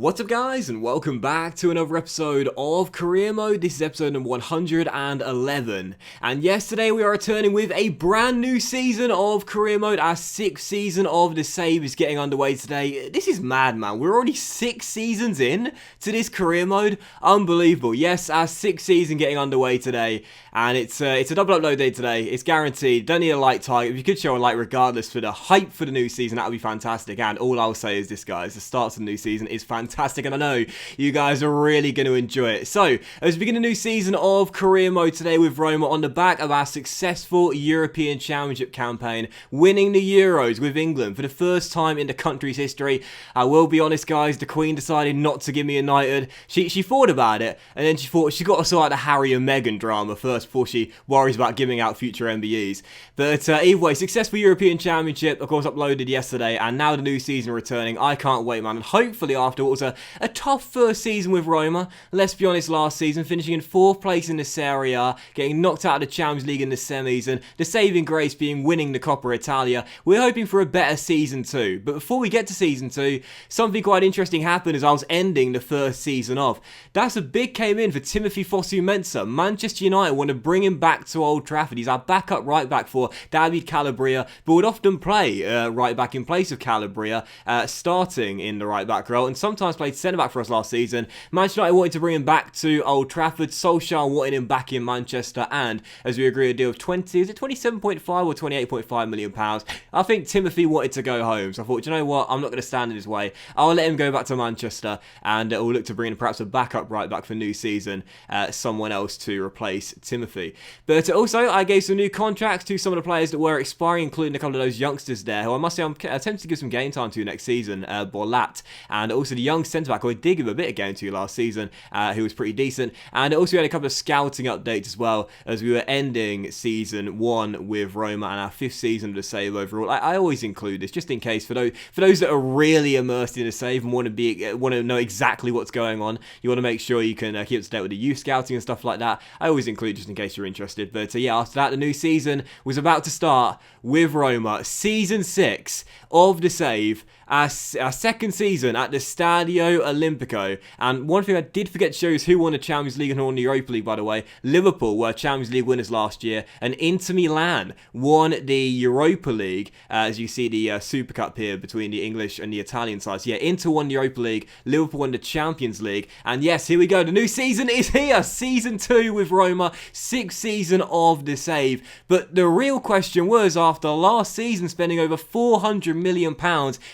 What's up guys, and welcome back to another episode of Career Mode. This is episode number 111, and yesterday we are returning with a brand new season of Career Mode. Our 6th season of the save is getting underway today. This is mad, man. We're already 6 seasons in to this Career Mode. Unbelievable. Yes, our 6th season getting underway today, and it's a double upload day today. It's guaranteed. Don't need a like target. If you could show a like regardless for the hype for the new season, that would be fantastic. And all I'll say is this, guys, the start of the new season is fantastic, and I know you guys are really going to enjoy it. So, as we begin a new season of Career Mode today with Roma on the back of our successful European Championship campaign, winning the Euros with England for the first time in the country's history. I will be honest, guys, the Queen decided not to give me United. She thought about it, and then she thought she got to sort out the Harry and Meghan drama first before she worries about giving out future MBEs. But either way, successful European Championship, of course, uploaded yesterday, and now the new season returning. I can't wait, man, and hopefully after what was a tough first season with Roma, let's be honest, last season, finishing in 4th place in the Serie A, getting knocked out of the Champions League in the semis, and the saving grace being winning the Coppa Italia. We're hoping for a better season 2, but before we get to season 2, something quite interesting happened as I was ending the first season off. That's a big came in for Timothy Fosu-Mensah. Manchester United want to bring him back to Old Trafford. He's our backup right back for David Calabria, but would often play right back in place of Calabria, starting in the right back role, and sometimes played centre back for us last season. Manchester United wanted to bring him back to Old Trafford. Solskjaer wanted him back in Manchester, and as we agreed, a deal of 27.5 or 28.5 million pounds. I think Timothy wanted to go home, so I thought, you know what, I'm not going to stand in his way. I'll let him go back to Manchester, and we'll look to bring in perhaps a backup right back for new season, someone else to replace Timothy. But also, I gave some new contracts to some of the players that were expiring, including a couple of those youngsters there, who I must say I'm tempted to give some game time to next season, Borlat, and also the young centre-back, who I did give a bit of game to last season, who was pretty decent. And also had a couple of scouting updates as well, as we were ending season 1 with Roma and our 5th season of the save overall. I always include this just in case for those that are really immersed in the save and want to know exactly what's going on. You want to make sure you can keep up to date with the youth scouting and stuff like that. I always include just in case you're interested. But yeah, after that, the new season was about to start with Roma, season 6 of the save. Our 2nd season at the Stadio Olimpico. And one thing I did forget to show is who won the Champions League and who won the Europa League, by the way. Liverpool were Champions League winners last year, and Inter Milan won the Europa League, as you see the Super Cup here between the English and the Italian sides. Yeah, Inter won the Europa League, Liverpool won the Champions League, and yes, here we go, the new season is here, season 2 with Roma, 6th season of the save. But the real question was, after last season spending over £400 million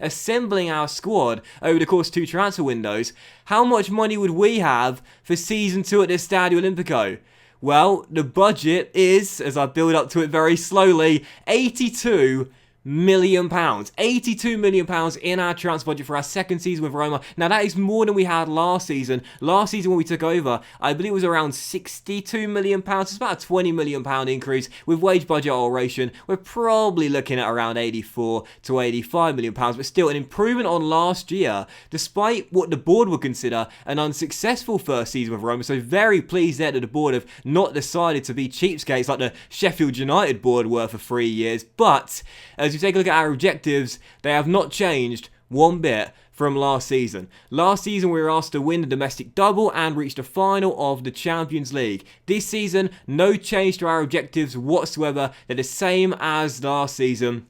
assembling our squad over the course of 2 transfer windows, how much money would we have for season 2 at the Stadio Olimpico? Well, the budget is, as I build up to it very slowly, £82 million. £82 million in our transfer budget for our 2nd season with Roma. Now that is more than we had last season. Last season when we took over, I believe it was around £62 million. It's about a £20 million increase. With wage budget alteration, we're probably looking at around £84 to £85 million, but still an improvement on last year, despite what the board would consider an unsuccessful first season with Roma. So very pleased there that the board have not decided to be cheapskates like the Sheffield United board were for 3 years. But as you take a look at our objectives, they have not changed one bit from last season. Last season we were asked to win the domestic double and reach the final of the Champions League. This season, no change to our objectives whatsoever. They're the same as last season.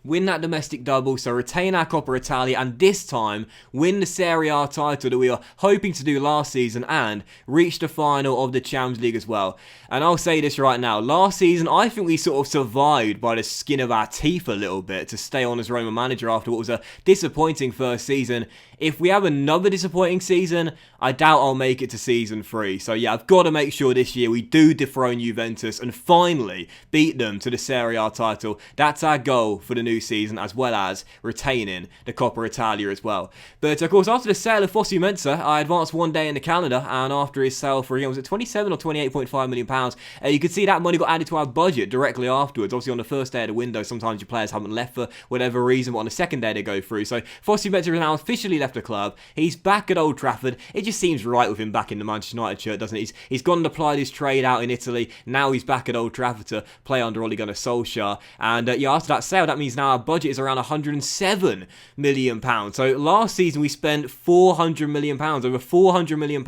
Win that domestic double, so retain our Coppa Italia, and this time win the Serie A title that we were hoping to do last season, and reach the final of the Champions League as well. And I'll say this right now, last season I think we sort of survived by the skin of our teeth a little bit to stay on as Roma manager after what was a disappointing first season. If we have another disappointing season, I doubt I'll make it to season 3. So yeah, I've got to make sure this year we do dethrone Juventus and finally beat them to the Serie A title. That's our goal for the new season, as well as retaining the Coppa Italia as well. But of course, after the sale of Fosu-Mensah, I advanced one day in the calendar, and after his sale for, again, was it 27 or 28.5 million pounds, you could see that money got added to our budget directly afterwards. Obviously on the first day of the window, sometimes your players haven't left for whatever reason, but on the second day they go through. So Fosu-Mensah is now officially left left the club. He's back at Old Trafford. It just seems right with him back in the Manchester United shirt, doesn't it? He's gone and applied his trade out in Italy. Now he's back at Old Trafford to play under Ole Gunnar Solskjaer. And yeah, after that sale, that means now our budget is around £107 million. So last season we spent £400 million, over £400 million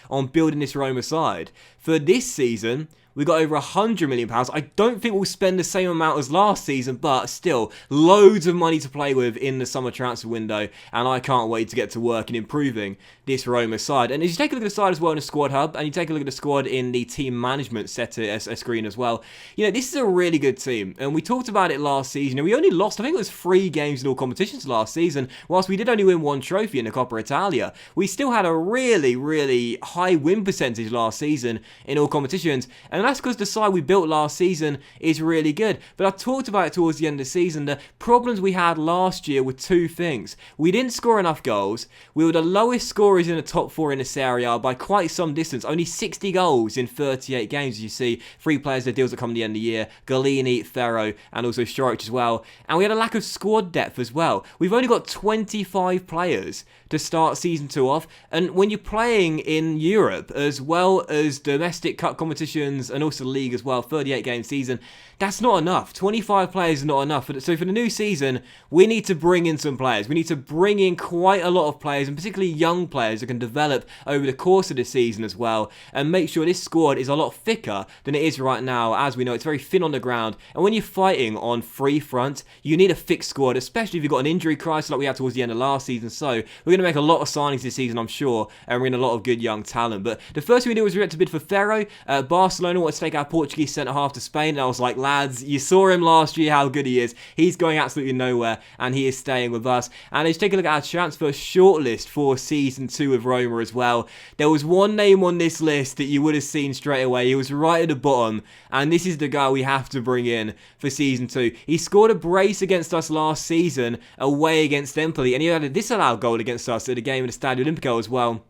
on building this Roma side. For this season, we got over £100 million. I don't think we'll spend the same amount as last season, but still, loads of money to play with in the summer transfer window, and I can't wait to get to work in improving this Roma side. And as you take a look at the side as well in the squad hub, and you take a look at the squad in the team management screen as well, you know, this is a really good team, and we talked about it last season, and we only lost, I think it was 3 games in all competitions last season, whilst we did only win 1 trophy in the Coppa Italia. We still had a really, really high win percentage last season in all competitions, and that's because the side we built last season is really good. But I talked about it towards the end of the season. The problems we had last year were 2 things. We didn't score enough goals. We were the lowest scorers in the top 4 in this area by quite some distance. Only 60 goals in 38 games, as you see. 3 players, their deals that come at the end of the year. Galini, Ferro, and also Sturridge as well. And we had a lack of squad depth as well. We've only got 25 players to start season 2 off. And when you're playing in Europe, as well as domestic cup competitions and also the league as well, 38 game season, that's not enough. 25 players is not enough. So for the new season, we need to bring in some players. We need to bring in quite a lot of players, and particularly young players that can develop over the course of the season as well, and make sure this squad is a lot thicker than it is right now. As we know, it's very thin on the ground, and when you're fighting on free front, you need a fixed squad, especially if you've got an injury crisis like we had towards the end of last season. So we're going to make a lot of signings this season, I'm sure, and we're in a lot of good young talent. But the first thing we did was we had to bid for Ferro. Barcelona wanted to take our Portuguese centre-half to Spain, and I was like, lads, you saw him last year, how good he is. He's going absolutely nowhere, and he is staying with us. And let's take a look at our transfer shortlist for Season 2 of Roma as well. There was one name on this list that you would have seen straight away. He was right at the bottom, and this is the guy we have to bring in for Season 2. He scored a brace against us last season away against Empoli, and he had a disallowed goal against us at a game in the Stadio Olimpico as well.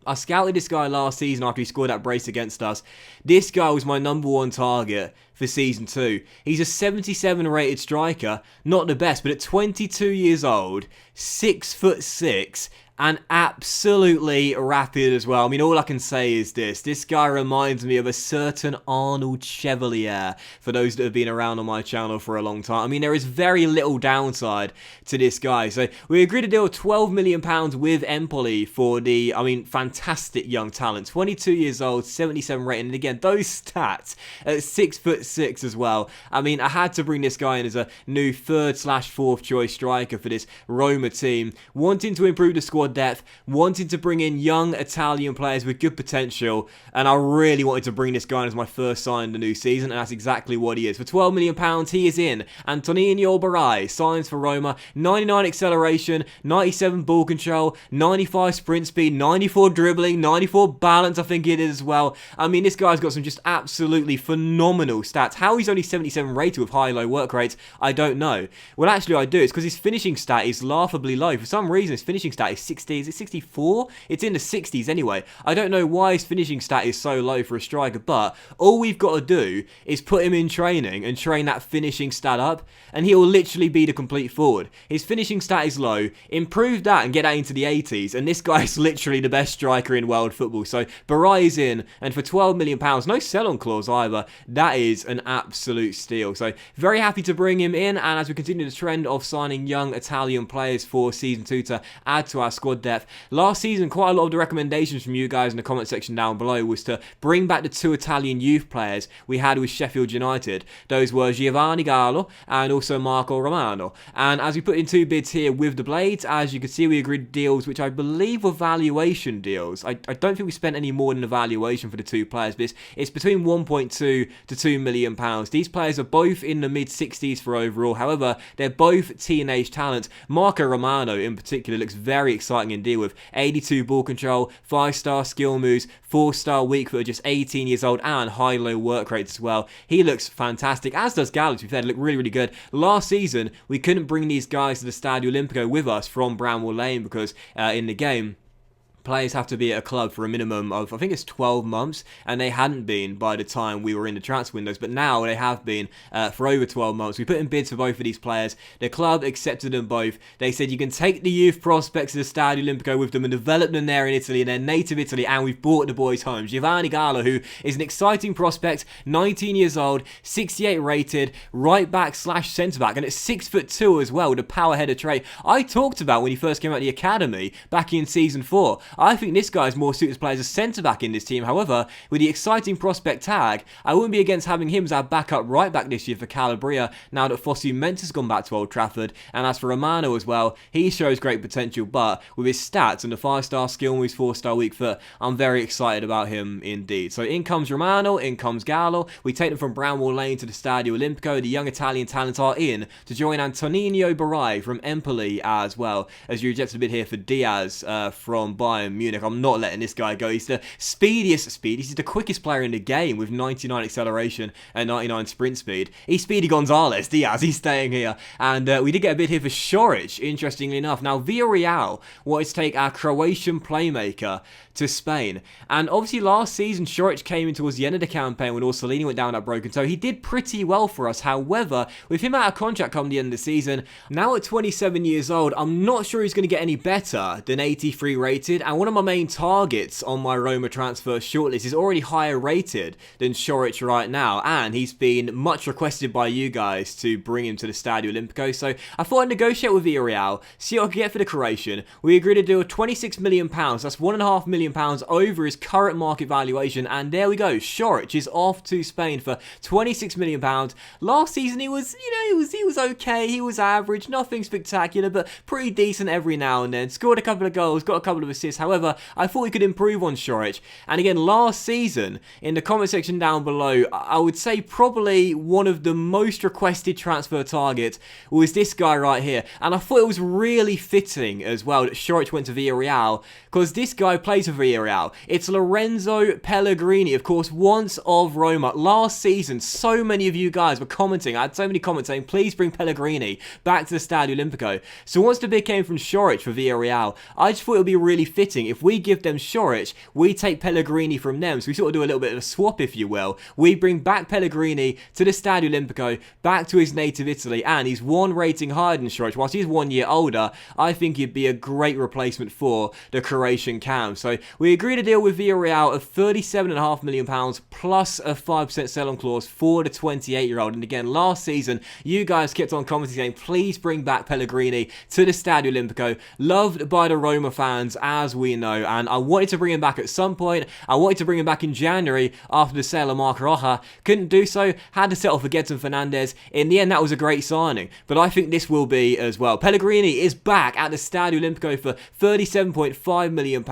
I scouted this guy last season after he scored that brace against us. This guy was my #1 target for Season 2. He's a 77 rated striker, not the best, but at 22 years old, 6'6", and absolutely rapid as well. I mean, all I can say is this guy reminds me of a certain Arnold Chevalier, for those that have been around on my channel for a long time. I mean, there is very little downside to this guy. So we agreed to deal £12 million with Empoli for the, I mean, fantastic young talent. 22 years old, 77 rating, and again, those stats at 6'6" as well. I mean, I had to bring this guy in as a new 3rd/4th choice striker for this Roma team, wanting to improve the squad depth, wanting to bring in young Italian players with good potential, and I really wanted to bring this guy in as my first sign in the new season, and that's exactly what he is. For £12 million, he is in. Antonio Burrai signs for Roma, 99 acceleration, 97 ball control, 95 sprint speed, 94 dribbling, 94 balance, I think it is as well. I mean, this guy's got some just absolutely phenomenal stats. How he's only 77 rated with high-low work rates, I don't know. Well, actually, I do. It's because his finishing stat is laughably low. For some reason, his finishing stat is 60. Is it 64? It's in the 60s anyway. I don't know why his finishing stat is so low for a striker, but all we've got to do is put him in training and train that finishing stat up, and he will literally be the complete forward. His finishing stat is low. Improve that and get that into the 80s, and this guy is literally the best striker in world football. So Burrai is in, and for £12 million, no sell-on clause either. That is an absolute steal. So very happy to bring him in, and as we continue the trend of signing young Italian players for Season 2 to add to our squad depth. Last season, quite a lot of the recommendations from you guys in the comment section down below was to bring back the 2 Italian youth players we had with Sheffield United. Those were Giovanni Gallo and also Marco Romano. And as we put in 2 bids here with the Blades, as you can see, we agreed deals which I believe were valuation deals. I don't think we spent any more than a valuation for the 2 players, but it's between 1.2 to £2 million. These players are both in the mid-60s for overall. However, they're both teenage talents. Marco Romano in particular looks very exciting indeed, with 82 ball control, 5-star skill moves, 4-star weak foot, just 18 years old, and high-low work rates as well. He looks fantastic, as does Gallo, to be fair. They look really, really good. Last season, we couldn't bring these guys to the Stadio Olimpico with us from Bramwell Lane because in the game, players have to be at a club for a minimum of, I think it's 12 months, and they hadn't been by the time we were in the transfer windows, but now they have been for over 12 months. We put in bids for both of these players. The club accepted them both. They said you can take the youth prospects to the Stadio Olimpico with them and develop them there in Italy, in their native Italy, and we've brought the boys home. Giovanni Gallo, who is an exciting prospect, 19 years old, 68 rated, right back / centre back, and at 6'2" as well, with a power header trait I talked about when he first came out of the academy back in season 4. I think this guy is more suited to play as a centre-back in this team. However, with the exciting prospect tag, I wouldn't be against having him as our backup right-back this year for Calabria, now that Fosu Mensah's gone back to Old Trafford. And as for Romano as well, he shows great potential, but with his stats and the 5-star skill and his 4-star weak foot, I'm very excited about him indeed. So in comes Romano, in comes Gallo. We take them from Bramwell Lane to the Stadio Olimpico. The young Italian talents are in to join Antonino Burrai from Empoli as well, as you rejected a bid here for Diaz from Bayern Munich. I'm not letting this guy go. He's the speediest speed. He's the quickest player in the game with 99 acceleration and 99 sprint speed. He's Speedy Gonzalez. Diaz, he's staying here. And we did get a bid here for Šorić, interestingly enough. Now, Villarreal wanted to take our Croatian playmaker to Spain. And obviously last season, Šorić came in towards the end of the campaign when Orsolini went down that broken toe. He did pretty well for us. However, with him out of contract come the end of the season, now at 27 years old, I'm not sure he's going to get any better than 83 rated. And one of my main targets on my Roma transfer shortlist is already higher rated than Šorić right now. And he's been much requested by you guys to bring him to the Stadio Olimpico. So I thought I'd negotiate with Villarreal, see what I could get for the Croatian. We agreed to do a £26 million. That's £1.5 million over his current market valuation, and there we go. Šorić is off to Spain for £26 million. Last season he was, he was okay, he was average, nothing spectacular, but pretty decent every now and then. Scored a couple of goals, got a couple of assists. However, I thought we could improve on Šorić. And again, last season, in the comment section down below, I would say probably one of the most requested transfer targets was this guy right here. And I thought it was really fitting as well that Šorić went to Villarreal, because this guy plays for Villarreal. It's Lorenzo Pellegrini, of course, once of Roma. Last season, so many of you guys were commenting. I had so many comments saying, please bring Pellegrini back to the Stadio Olimpico. So once the bid came from Šorić for Villarreal, I just thought it would be really fitting. If we give them Šorić, we take Pellegrini from them. So we sort of do a little bit of a swap, if you will. We bring back Pellegrini to the Stadio Olimpico, back to his native Italy, and he's one rating higher than Šorić. Whilst he's 1 year older, I think he'd be a great replacement for the Croatian cam. So we agreed a deal with Villarreal of £37.5 million plus a 5% sell-on clause for the 28-year-old. And again, last season, you guys kept on commenting saying, please bring back Pellegrini to the Stadio Olimpico. Loved by the Roma fans, as we know. And I wanted to bring him back at some point. I wanted to bring him back in January after the sale of Marc Roja. Couldn't do so. Had to settle for Gedson Fernandes. In the end, that was a great signing. But I think this will be as well. Pellegrini is back at the Stadio Olimpico for £37.5 million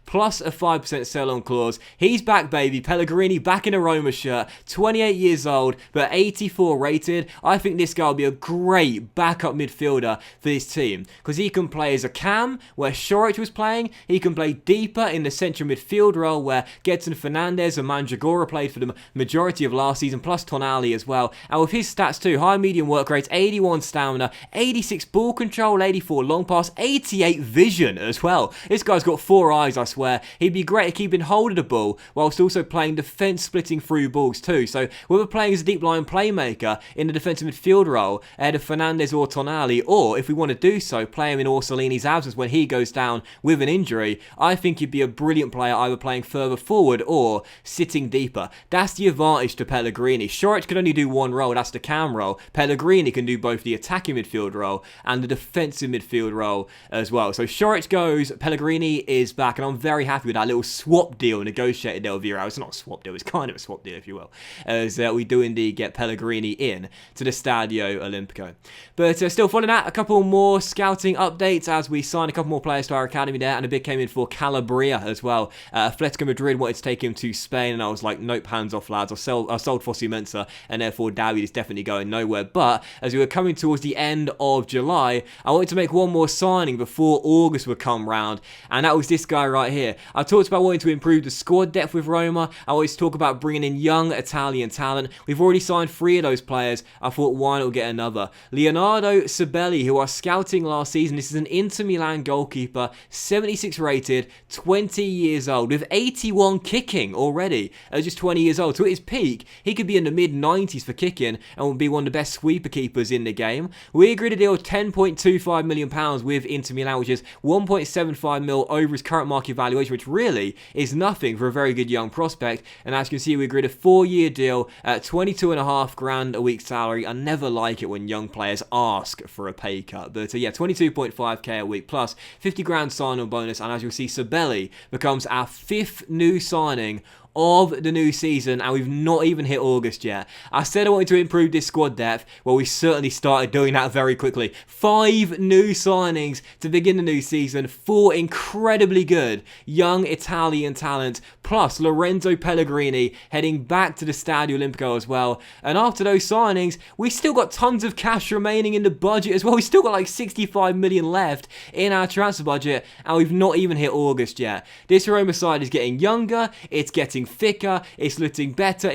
plus a 5% sell-on clause. He's back, baby. Pellegrini back in a Roma shirt. 28 years old, but 84 rated. I think this guy will be a great backup midfielder for this team, because he can play as a cam, where Šorić was playing. He can play deeper in the central midfield role, where Gedson Fernandes and Mandragora played for the majority of last season, plus Tonali as well. And with his stats too, high medium work rates, 81 stamina, 86 ball control, 84 long pass, 88 vision as well. This guy's got 4 eyes, I swear. He'd be great at keeping hold of the ball, whilst also playing defence splitting through balls too. So whether playing as a deep line playmaker in the defensive midfield role ahead of Fernandes or Tonali, or if we want to do so, play him in Orsolini's absence when he goes down with an injury, I think he'd be a brilliant player either playing further forward or sitting deeper. That's the advantage to Pellegrini. Šorić can only do one role, that's the cam role. Pellegrini can do both the attacking midfield role and the defensive midfield role as well. So Šorić goes, Pellegrini is back, and I'm very happy with that little swap deal negotiated there with Villarreal. It's not a swap deal, it's kind of a swap deal, if you will, as we do indeed get Pellegrini in to the Stadio Olimpico. But still following that, a couple more scouting updates as we signed a couple more players to our academy there, and a bid came in for Calabria as well. Atletico Madrid wanted to take him to Spain, and I was like, nope, hands off, lads. I sold Fosu Mensah, and therefore David is definitely going nowhere. But as we were coming towards the end of July, I wanted to make one more signing before August would come round, and that was this guy right here. I talked about wanting to improve the squad depth with Roma. I always talk about bringing in young Italian talent. We've already signed 3 of those players. I thought, why not get another? Leonardo Sibeli, who I was scouting last season. This is an Inter Milan goalkeeper, 76 86 rated, 20 years old, with 81 kicking already at just 20 years old. So at his peak, he could be in the mid-90s for kicking and would be one of the best sweeper keepers in the game. We agreed a deal of £10.25 million with Inter Milan, which is 1.75 mil over his current market valuation, which really is nothing for a very good young prospect. And as you can see, we agreed a 4-year deal at 22.5 grand a week salary. I never like it when young players ask for a pay cut, but yeah, 22.5k a week plus 50 grand sign-on bonus. And as you'll see, Sabelli becomes our 5th new signing of the new season, and we've not even hit August yet. I said I wanted to improve this squad depth. Well, we certainly started doing that very quickly. 5 new signings to begin the new season, 4 incredibly good young Italian talent, plus Lorenzo Pellegrini heading back to the Stadio Olimpico as well. And after those signings, we still got tons of cash remaining in the budget as well. We still got like 65 million left in our transfer budget, and we've not even hit August yet. This Roma side is getting younger, it's getting thicker, it's looking better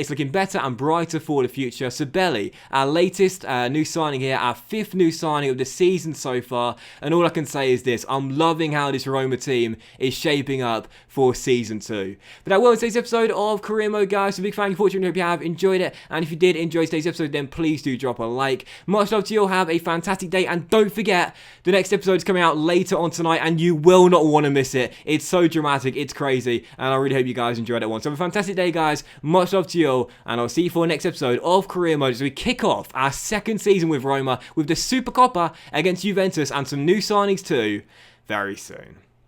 and brighter for the future. Sabelli, our latest new signing here, our 5th new signing of the season so far, and all I can say is this: I'm loving how this Roma team is shaping up for season 2. But that will end today's episode of Career Mode, guys. So big thank you for watching. I hope you have enjoyed it, and if you did enjoy today's episode, then please do drop a like. Much love to you all, have a fantastic day, and don't forget, the next episode is coming out later on tonight, and you will not want to miss it. It's so dramatic, it's crazy, and I really hope you guys enjoyed it once. So have a fantastic day, guys. Much love to you all, and I'll see you for the next episode of Career Mode as we kick off our 2nd season with Roma with the Supercoppa against Juventus and some new signings too very soon.